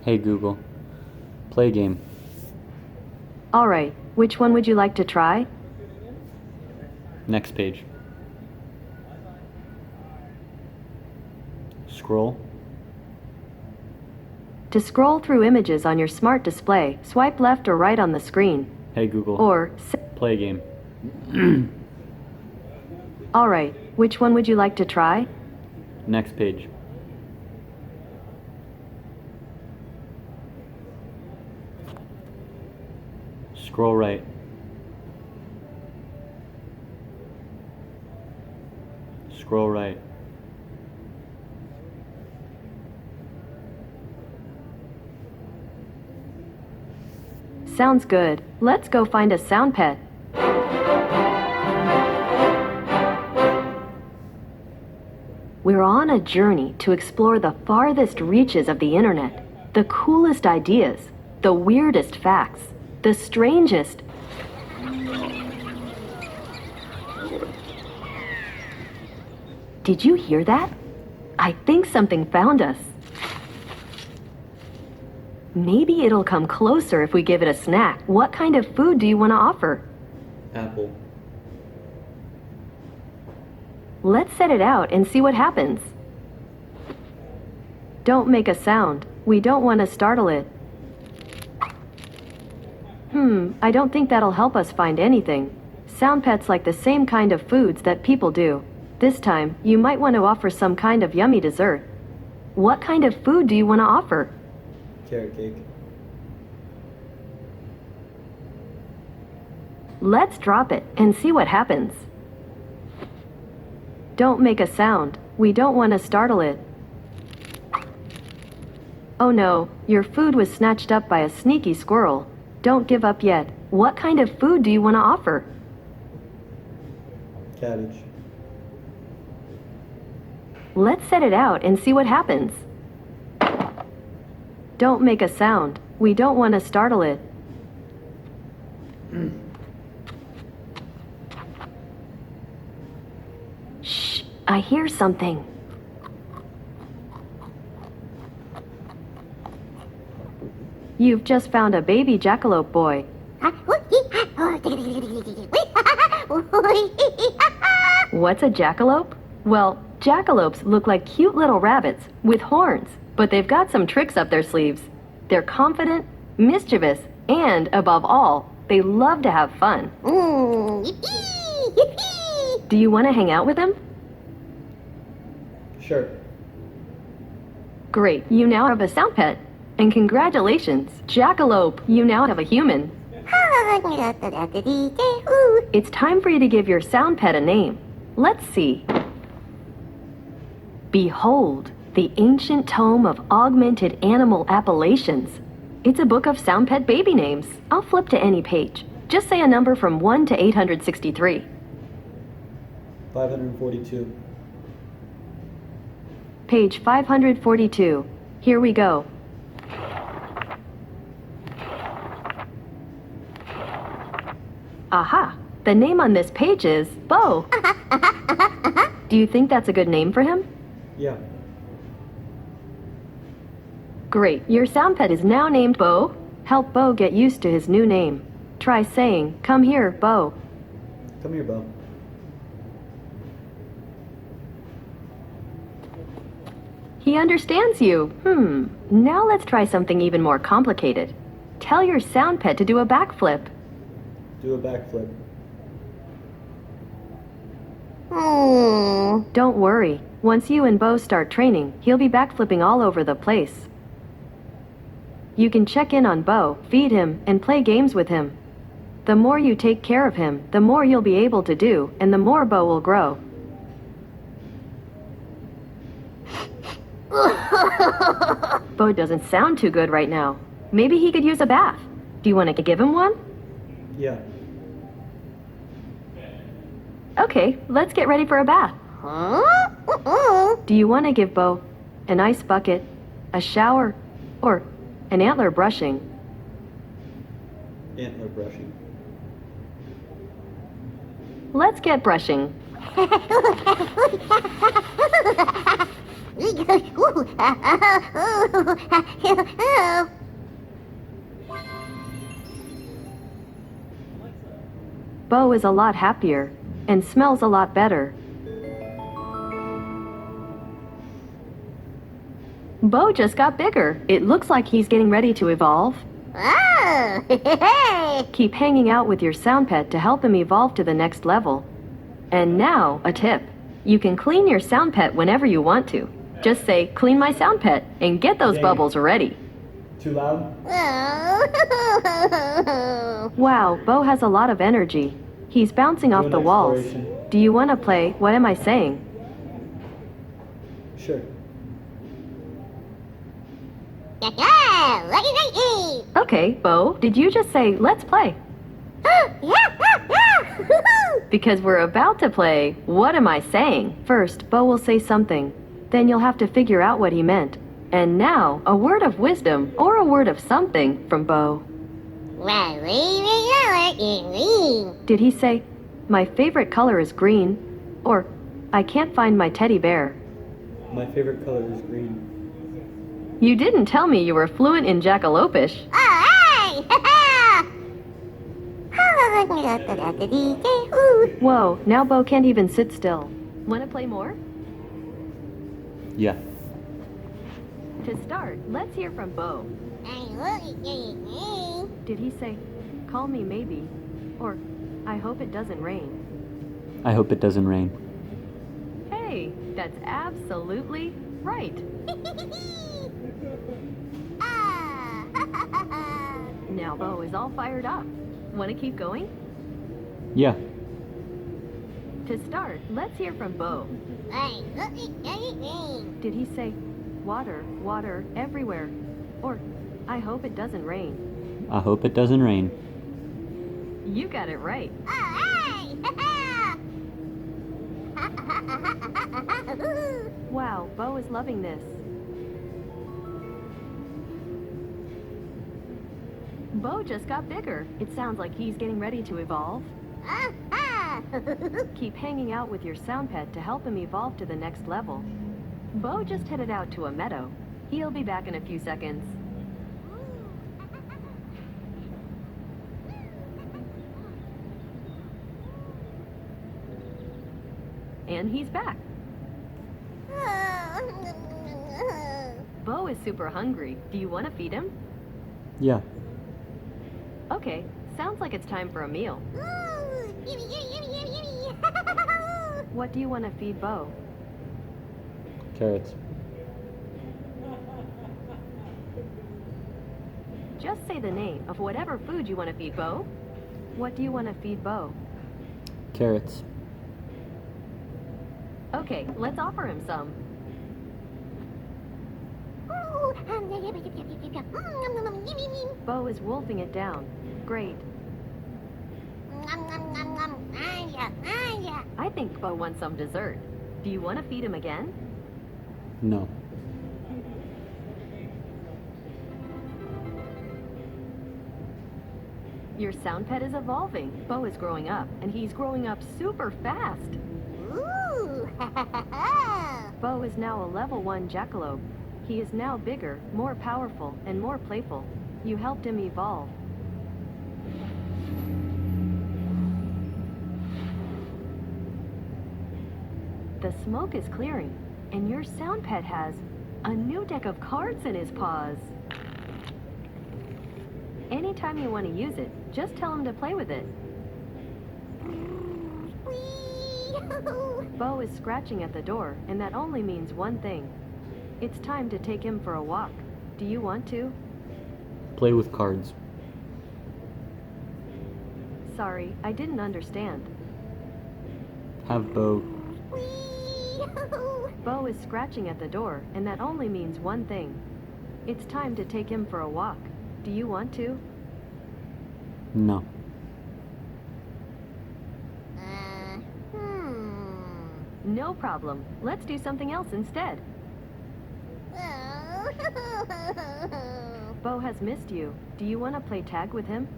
Hey Google, play game. Alright, which one would you like to try? Next page. Scroll. To scroll through images on your smart display, swipe left or right on the screen. Hey Google, Or, play game. alright, which one would you like to try? Next page. Scroll right. Scroll right. Sounds good. Let's go find a sound pet. We're on a journey to explore the farthest reaches of the internet, the coolest ideas, the weirdest facts, the strangest. Did you hear that? I think something found us. Maybe it'll come closer if we give it a snack. What kind of food do you want to offer? Apple. Let's set it out and see what happens. Don't make a sound. We don't want to startle it. I don't think that'll help us find anything. Sound pets like the same kind of foods that people do. This time, you might want to offer some kind of yummy dessert. What kind of food do you want to offer? Carrot cake. Let's drop it and see what happens. Don't make a sound. We don't want to startle it. Oh no, your food was snatched up by a sneaky squirrel. Don't give up yet. What kind of food do you want to offer? Cabbage. Let's set it out and see what happens. Don't make a sound. We don't want to startle it. Shh, I hear something. You've just found a baby jackalope boy. What's a jackalope? Well, jackalopes look like cute little rabbits with horns, but they've got some tricks up their sleeves. They're confident, mischievous, and above all, they love to have fun. Do you want to hang out with them? Sure. Great, you now have a sound pet. And congratulations, Jackalope, you now have a human. It's time for you to give your sound pet a name. Let's see. Behold, the ancient tome of augmented animal appellations. It's a book of sound pet baby names. I'll flip to any page. Just say a number from 1 to 863. 542. Page 542. Here we go. Aha! The name on this page is Bo. Do you think that's a good name for him? Yeah. Great. Your sound pet is now named Bo. Help Bo get used to his new name. Try saying, "Come here, Bo." Come here, Bo. He understands you. Now let's try something even more complicated. Tell your sound pet to do a backflip. Do a backflip. Don't worry. Once you and Bo start training, he'll be backflipping all over the place. You can check in on Bo, feed him, and play games with him. The more you take care of him, the more you'll be able to do, and the more Bo will grow. Bo doesn't sound too good right now. Maybe he could use a bath. Do you want to give him one? Yeah. Okay, let's get ready for a bath. Do you want to give Bo an ice bucket, a shower, or an antler brushing? Antler brushing. Let's get brushing. Bo is a lot happier and smells a lot better. Bo just got bigger. It looks like he's getting ready to evolve. Keep hanging out with your sound pet to help him evolve to the next level. And now, a tip. You can clean your sound pet whenever you want to. Just say, "Clean my sound pet," and get those Dang. bubbles ready. Too loud? Wow, Bo has a lot of energy. He's bouncing Do off an the walls. exploration. Do you want to play What Am I Saying? Sure. Okay, Bo, did you just say, "Let's play"? Because we're about to play What Am I Saying? First, Bo will say something. Then you'll have to figure out what he meant. And now, a word of wisdom or a word of something from Bo. Did he say, "My favorite color is green"? Or, "I can't find my teddy bear"? My favorite color is green. You didn't tell me you were fluent in Jackalopish. Whoa, now Bo can't even sit still. Wanna play more? Yeah. To start, let's hear from Bo. Did he say, "Call me maybe"? Or, "I hope it doesn't rain"? I hope it doesn't rain. Hey, that's absolutely right. Now Bo is all fired up. Want to keep going? Yeah. To start, let's hear from Bo. Did he say, "Water, water, everywhere"? Or, "I hope it doesn't rain"? I hope it doesn't rain. You got it right. Wow, Bo is loving this. Bo just got bigger. It sounds like he's getting ready to evolve. Keep hanging out with your sound pet to help him evolve to the next level. Bo just headed out to a meadow. He'll be back in a few seconds. And he's back. Bo is super hungry. Do you want to feed him? Yeah. Okay, sounds like it's time for a meal. What do you want to feed Bo? Carrots. Just say the name of whatever food you want to feed Bo. What do you want to feed Bo? Carrots. Okay, let's offer him some. Bo is wolfing it down. Great. I think Bo wants some dessert. Do you want to feed him again? No. Your sound pet is evolving. Bo is growing up, and he's growing up super fast. Bo is now a level 1 jackalope. He is now bigger, more powerful, and more playful. You helped him evolve. The smoke is clearing, and your sound pet has a new deck of cards in his paws. Anytime you want to use it, just tell him to play with it. Bo is scratching at the door, and that only means one thing. It's time to take him for a walk. Do you want to? Play with cards. Sorry, I didn't understand. Have Bo. Bo is scratching at the door, and that only means one thing. It's time to take him for a walk. Do you want to? No. No problem. Let's do something else instead. Bo has missed you. Do you want to play tag with him?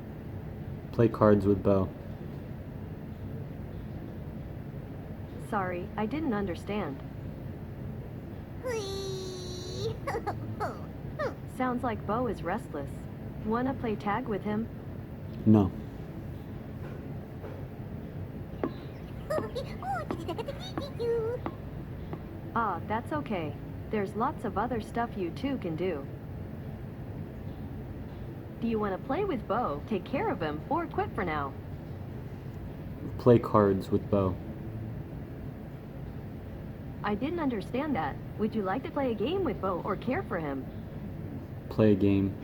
Play cards with Bo. Sorry, I didn't understand. Sounds like Bo is restless. Wanna play tag with him? No. Ah, that's okay. There's lots of other stuff you two can do. Do you want to play with Bo, take care of him, or quit for now? Play cards with Bo. I didn't understand that. Would you like to play a game with Bo or care for him? Play a game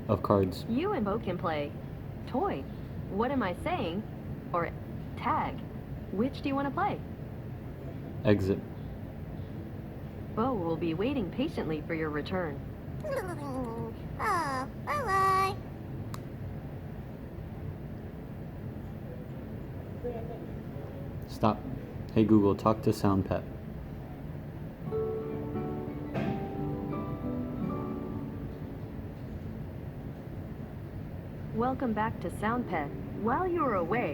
of cards. You and Bo can play toy. What am I saying? Or tag. Which do you want to play? Exit. Bo will be waiting patiently for your return. Oh, bye-bye. Stop. Hey Google, talk to SoundPet. Welcome back to SoundPet. While you were away,